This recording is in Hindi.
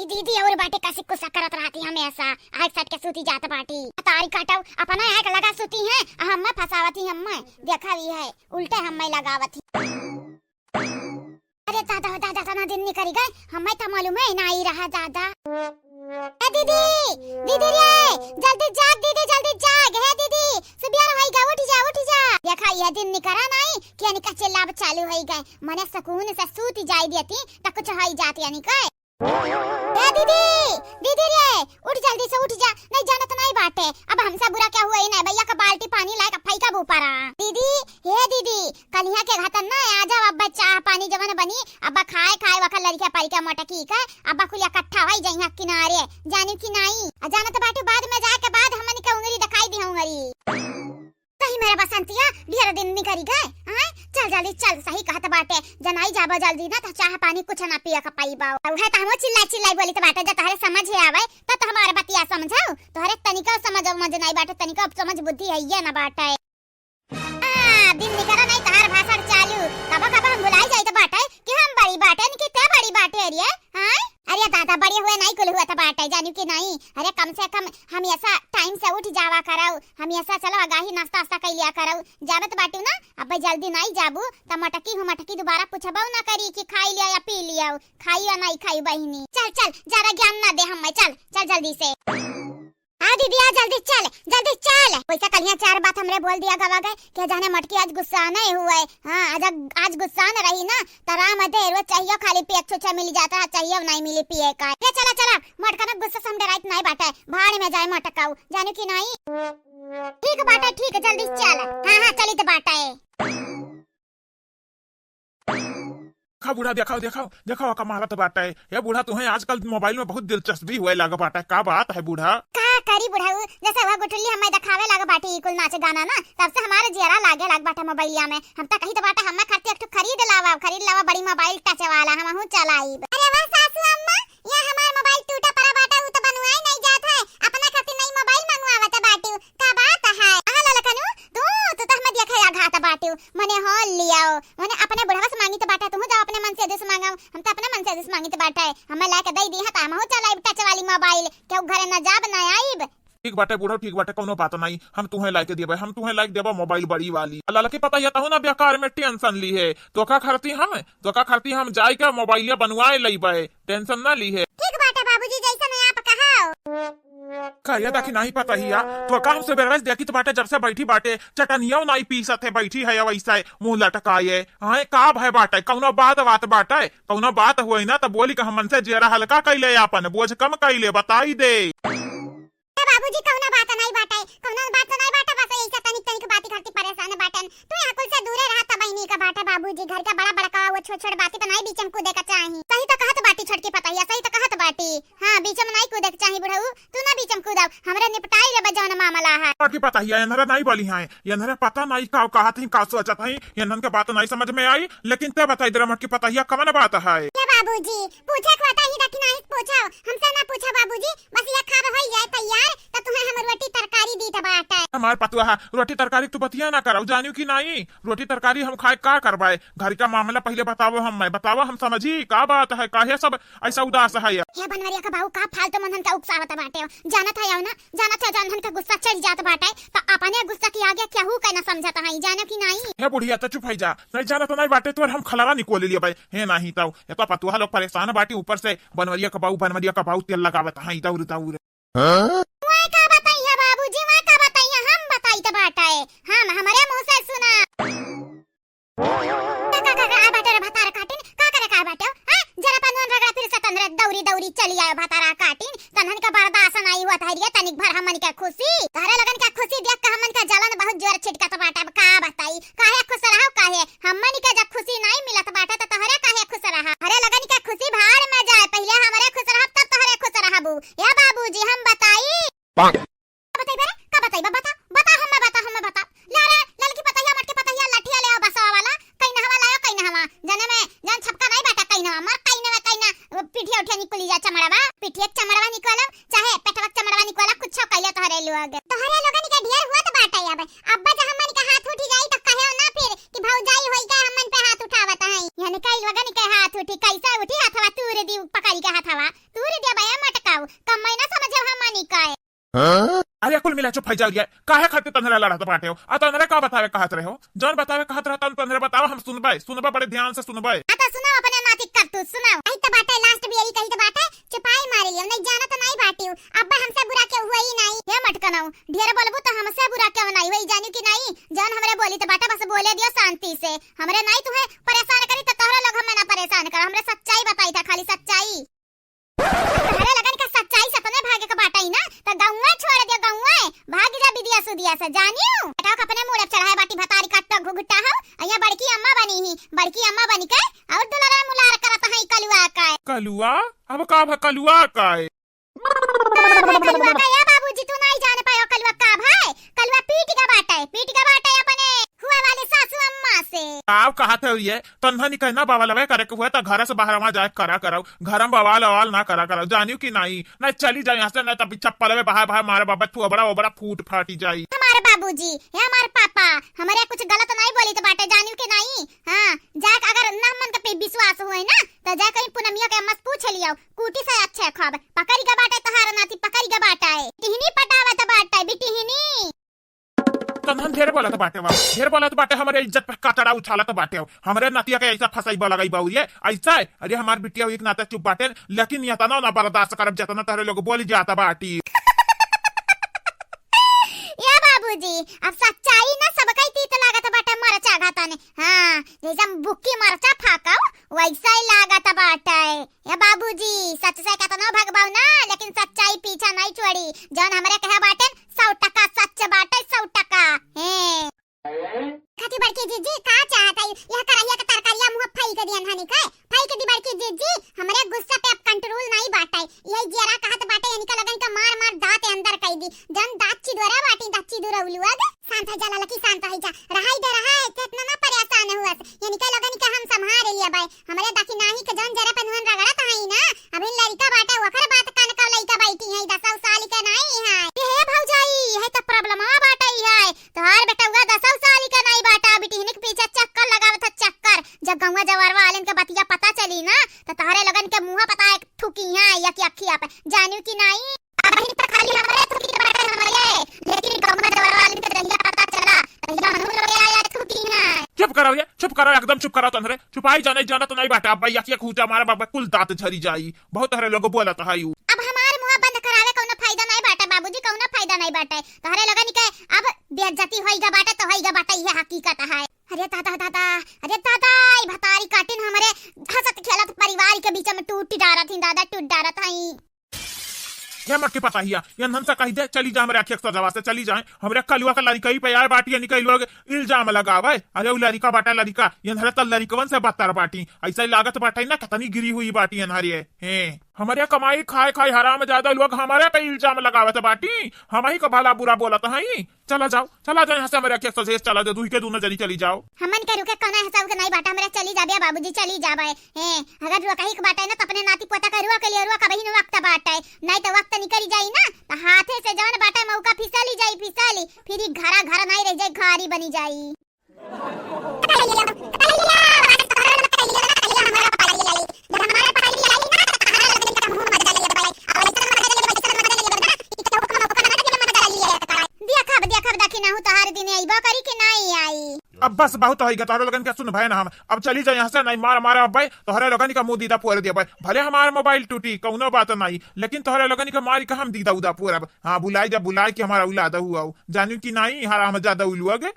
दीदी और बाटे कसी कुछ करत रहती हमेशा आग सट के सूती जात बाटी तारी काटव अपना आग लगा सूती है हम फसावती हम देखा भी है उल्टे हम लगावती। अरे दादा दादा तना दिन निकल गए हमें तो मालूम है ना ही रहा दादा। दीदी दीदी रे जल्दी जाग दीदी जल्दी जाग है दीदी सुबिया होइगा उठ जा देखा ये दिन निकरा नहीं कि निका चिल्लाब चालू होई गए मने सुकून से सूती जाई देती त कुछ होई जाती यानी कहे ए दीदी दीदी रे उठ जल्दी से उठ जा नहीं जाना तो नहीं बाटे अब हमसे बुरा क्या हुआ ही नहीं भैया का बाल्टी पानी लाए का फैका ऊपर दीदी हे दीदी कलिया के घातन ना आ जाओ अब्बा चाह पानी जवन बनी अब्बा खाए वखा लड़किया परिका मोटा की का अब्बा कुलिया इकट्ठा होई जइहा किनारे जानी कि नहीं जाना तो बाटे बाद में जाए के बाद हमनी के उंगली दिखाई दी उंगली कहीं मेरा बसंतिया ढेर दिन निकल गए हैं चल जल्दी चल सही कहत बाटे जनाई जाबो जल्दी ना तो चाह पानी कुछ ना पिया का पाई बाऊ है त हम चिल्लाई बोली तो बाटे जब तहरे समझ है आवे तो हमारे बतिया समझाओ तोहरे तनिका समझ नहीं बाटे तनिका समझ बुद्धि है ये ना बाटे दिन निकरा नहीं तहार भाषण चालू कब हम बुलाई जाई तो बाटे कि हम बड़ी बाटे कि ते बड़ी बाटे रे हां अरे दादा बड़े हुए नहीं कुल हुआ था बाटे जानी कि नहीं अरे कम से कम हम ऐसा टाइम से उठ जावा कराऊ हम ऐसा चलो आगाही नाश्ता वास्ता कर लिया कराऊ जाबत बाटू ना अब जल्दी नहीं जाबू त मटकी दोबारा पूछबो ना करी कि खाई लिया या पी लिया खाई या नहीं खाई बहिनी चल चल ज्यादा ज्ञान ना दे हम चल जल्दी से आ दीदी आ जल्दी चल वैसा कलिया चार बात हमरे बोल दिया गवा गए क्या जाने मटकी आज गुस्सा नहीं हुआ है हां आज गुस्सा न रही ना तरा मधे रोज चाहिए खाली पे अच्छा मिल जाता चाहिए नहीं मिली पिए का ये चला मटका ना गुस्सा सम डराइत नहीं बाटे भाड़ में जाए मटकाऊ जाने की नहीं ठीक बाटे ठीक जल्दी चल हां चली तो बाटे खा बूढ़ा दिखाओ कमालत बाटा है ये बूढ़ा तुम्हें आजकल मोबाइल में बहुत दिलचस्पी हुए लगा बाटा का बात है बूढ़ा का करी बुढ़ाऊ जैसे वह गुठली हमें दिखावे लगा बाटी कुल नाच गाना ना तब से हमारे जियरा लागे लग बाटा मोबाइलिया में हम तो कहीं तो बाटा हमें खाते एक खरीद लावा बड़ी मोबाइल टच वाला हम हूं चलाई अरे वाह सासू अम्मा ये हमारा मोबाइल टूटा पड़ा बाटा वो तो बनवाई नहीं जात है अपना खातिर नई मोबाइल मंगवावत बाटी का बात है आ ललकनु तू तो हमें देखा या घात बाटी मने हो लियाओ मने अपने बुढ़वा से मांगी तो बाटा तुम जाओ अपने मन से देश मांगाओ हम तो अपने मन से देश मांगी तो बाटा है हमें लाके दई दी हता हम हो चलाई टच वाली मोबाइल क्यों घरे न जाब न आईब ठीक बाटे बूढ़ो ठीक बाटे कोनो बात नहीं हम तुम्हें लाइक देबे हम तुम्हें लाइक देबो मोबाइल बड़ी वाली अल्लाह के पता ये तो ना बेकार में टेंशन ली है तो का खरती हम जाई के मोबाइलिया बनवाए लईबे टेंशन ना ली है ठीक बाटे बाबूजी जैसा मैं आप कहाओ कहिया ताकि नहीं पता ही या तो काम से बेरस देखी तो बाटे जब से बैठी बाटे चटनिया नहीं पी सके बैठी है वैसा मुंह लटकाए हां का भाई बाटे कौनो बात बाटे कौनो बात हुई ना तो बोली कि हम मन से जेरा हल्का कैले अपन बोझ कम कैले बताई दे बाबूजी कौनो बात नहीं बाटे बस ऐसा तनिक बातें करती परेशान बाटन तू यहाँ कुल से दूर रहा तब बहनी का बाटा बाबूजी घर का बड़ा का वो छोट बातें बनाई बीच में कूदे का चाही सही तो कहत बाटी छटकी पता है सही तो कहत बाटी हां बीच में नहीं कूदे का चाही बुढ़ऊ तू ना बीच में कूदाओ हमरे निपटाई ले बजावन मामला है की पता है इनहरा नहीं बोली है इनहरा पता नहीं का कहत ही का सोचत है इनन के बात नहीं समझ में आई लेकिन ते बताई दे मट की पता है कवन बात है क्या बाबूजी पूछे को पता ही रखी नहीं पूछो हमसे ना पूछो बाबूजी बस ये खा होई जाए तैयार तो तुम्हें हम रोटी तरकारी दी त बाटा हमार पतुआ रोटी तरकारी तू बतिया ना कराओ जानियो कि नहीं रोटी तरकारी हम खाए का करवाए घर का मामला पहले बताओ हम समझी का बात है काहे सब ऐसा उदास है हे बनवरिया का बाऊ का फालतू मनन का उकसावत बाटे जाना था जानन का गुस्सा चढ़ जात बाटे तो अपने गुस्सा की आगे क्या हु कहना समझता है जानो कि नहीं हे बुढ़िया तो चुप हो जा नहीं जाना तो नहीं बाटे तो हम खलावा निकोल लिए भाई हे नहीं तो ये तो पतुआ लोग परेशान बाटी ऊपर से बनवरिया का बाऊ तेल लगावत है दौड़ हम हमारे मुंह से सुना जरा पनवन रगड़ा फिर से तंद्र दौरी चली आयो भातारा काटिन तनहन का बर्दाश्त नहीं हुआ था रिया तनिक भर हमन का खुशी तारे लगन का खुशी देख के हमन का जलन बहुत जोर छिटका तो बाटा का बताई काहे खुश रहो काहे हमन का जब खुशी नहीं मिलत बाटा तो तहरे काहे खुश रहा हरे लगन का खुशी भाड़ में जाए पहले हमरे खुश रह तब तहरे खुश रहबू या बाबूजी हम बताई बता हमें बता लारे ललकी पतैया मटके पतैया लाठिया ले आओ बसवा वाला कहीं नहवा जने में जन छपका नहीं बाटा कहीं नहवा मर कहीं ना पिठिया उठिया निकली जा चमड़वा निकल चाहे पेटवा चमड़वा निकल कुछ कहले तोहरे लोगन के ढेर हुआ तो बाटा अब अब्बा जब हमन के हाथ उठी जाई तो कहे ना फिर कि भौजाई होई के हमन पे हाथ अरे कुल मिला चुप जा रही है काहे खातिर तंदरा लड़त बाटे हो आ तंदरा का बतावे कहत रहे हो जौन बतावे कहत रहता तंदरा बताओ हम सुनबे बड़े ध्यान से सुनबे। आता सुनाओ अपने नातिक कर तू सुनाओ कहीं तो बाटे लास्ट बियरी कहीं तो बाटे चुपाई मारे लियो नहीं जाना तो नहीं बाटियो अब्बा हमसे बुरा क्यों हुआ ही नहीं हे मटकनाऊ ढेर बोलबू तो हमसे बुरा क्यों नहीं होई जानी कि नहीं जौन हमरे बोली तो बाटा बस बोले दियो शांति से हमरे नहीं तुम्हें परेशान करी तो तोहरा लोग हमें ना परेशान कर हमरे सच्चाई बताई था खाली सच्चाई तोहरे लगन का सच्चाई सपने भागे का बाटा ही ना तो गौवा छोड़ दियो गौवा भाग जा बिदिया सुदिया से जानियो बेटा अपने मुंह चढ़ाए बाटी भतारी काट घुघुटा हो अया बड़की अम्मा बनी के और दुलारा मुलार करत है कलुआ का कलुआ अब का कलुआ का कलुआ का या बाबूजी तू नहीं जान पायो कलुआ का भाई कलुआ पीट का बाटा है अपने हुआ वाले सासू अम्मा से आप कहते हो ये तन्हा नहीं कहना बवाल वे करे हुआ तो घर से बाहर वहां जाए करा करो घर में बवाल अवाल ना करा करो जानियो कि नहीं ना चली जाए यहाँ से ना तब चप्पल में बाहर मारे बाबा तू बड़ा फूट फाटी जाई हमारे बाबूजी या हमारे पापा हमारे कुछ गलत नहीं बोली तो बाटे जानियो कि नहीं हां जाक अगर ना मन का पे विश्वास हुए ना तो जा कहीं पुनमिया के मत पूछ लियो कूटी से अच्छे खब पकड़ी का बाटे तहार नाती पकड़ी का बाटा है टिहनी पटावा तो बाटा है बिटिहनी तन्हन ढेर बोला तो बाटे हमारे इज्जत पे कचड़ा उछाला तो बाटे हमारे नतिया के ऐसा फसाई लगाई बाऊ ये ऐसा है अरे हमारे बिटिया एक नाता चुप बाटे लेकिन ये तना ना बर्दाश्त करब जतना तारे लोग बोली जाता बाटी या बाबूजी अब सच्चाई ना सबका ही तीत लागत बाटे मरचा घाता ने हां जैसे बुक्की मरचा फाकाओ वैसा ही लागत बाटे या बाबूजी सच से कहता भगवान ना लेकिन सच्चाई पीछा नहीं छोड़ी जौन हमरे कहे बाटे 100% सच बाटे 100% हैं खाती बड़की जीजी का चाहता है यह करहिया का तरकारिया मुंह फाई के दियन हनी का फाई के दी बड़की जीजी हमरे गुस्सा पे अब कंट्रोल नहीं बाटा है यही जरा कहत बाटे यानी का लगन का मार दांत अंदर कई दी जन दांत चिदोरा बाटी दांत चिदोरा उलुआ शांत हो जा लकी शांत हो जा रहाई दे रहा है इतना ना परेशान हुआ यानी का लगन का हम संभाल लिया भाई हमरे दाकी नाही के जन जरा पनहन रगड़त है ना अभी लड़का बाटे वखर बात कान का लड़का बैठी है 10 साल का नहीं है हे भौजाई है तो प्रॉब्लम आ बाटे है तोहार बेटा हुआ 10 साल का नहीं बाटा बिटिहनी के पीछे चक्कर लगावत था चक्कर जब गंगा जवारवा वालन के बतिया पता चली ना तो तोहरे लगन के मुंह पता है ठुकी है या की अखिया पे जानियो कि नहीं अभी पर खाली हमरे ठुकी के बाटे हमरे लेकिन गंगा जवारवा वालन के दहिया पता चला दहिया हनु लोग आया ठुकी है चुप करो एकदम चुप करो तंदरे चुपाई जाना तो नहीं बाटे अब भैया की खूटा मारा बाबा कुल दांत झरी जाई बहुत सारे लोग बोलत है अब हमारे मुंह बंद करावे कोनो फायदा नहीं बाटे बाबूजी कोनो फायदा नहीं बाटे तोहरे लगन के अब बेइज्जती होईगा बाटे तो होईगा बाटे ये हकीकत है अरे दादा ई भतारी काटिन हमरे हंसत खेलत परिवार के बीच में टूट डारत ही दादा टूट डारत हई ये मत के पता हिया ये नन से कह दे चली जा हमारे अखेक सजवा से चली जाए हमरे कलुआ का लड़का ही पे आए बाटी यानी कई लोग इल्जाम लगावे अरे वो लड़का बाटा लड़का ये हरे तल लड़कवन से बत्तर बाटी ऐसा ही लागत बाटा ना कितनी गिरी हुई बाटी हमारी है हमारे कमाई खाए हराम ज्यादा लोग हमारे पे इल्जाम लगावे थे बाटी हम ही का भला बुरा बोला था चला जाओ यहाँ से हमारे अखेक से चला जाओ दुई के दोनों जनी चली जाओ हमन के रुके कना हिसाब के नहीं बाटा हमारे चली जाबे बाबूजी चली जाबे अगर रुका ही के बाटा है ना तो अपने नाती पोता का रुआ के लिए रुआ का बहिन वक्त बाटा है नहीं तो वक्त निकल जाई ना तो हाथे से जवन बाटा मौका फिसली फिर घर नहीं रह जाई घारी बनी जाई अब बस बहुत होगा तोहरे लोगन के सुन भाई ना हम अब चली जाए यहाँ से नहीं मारा अब भाई तोहरे लोगन का मुंह दीदा पूर दिया भाई भले हमारा मोबाइल टूटी कौनो बात नहीं लेकिन तोहरे लोगन का मारी का हम दीदा उदा पूरा हाँ बुलाई जब बुलाई कि हमारा उलादा हुआ जानियो कि नहीं हराम ज्यादा उलुआ गे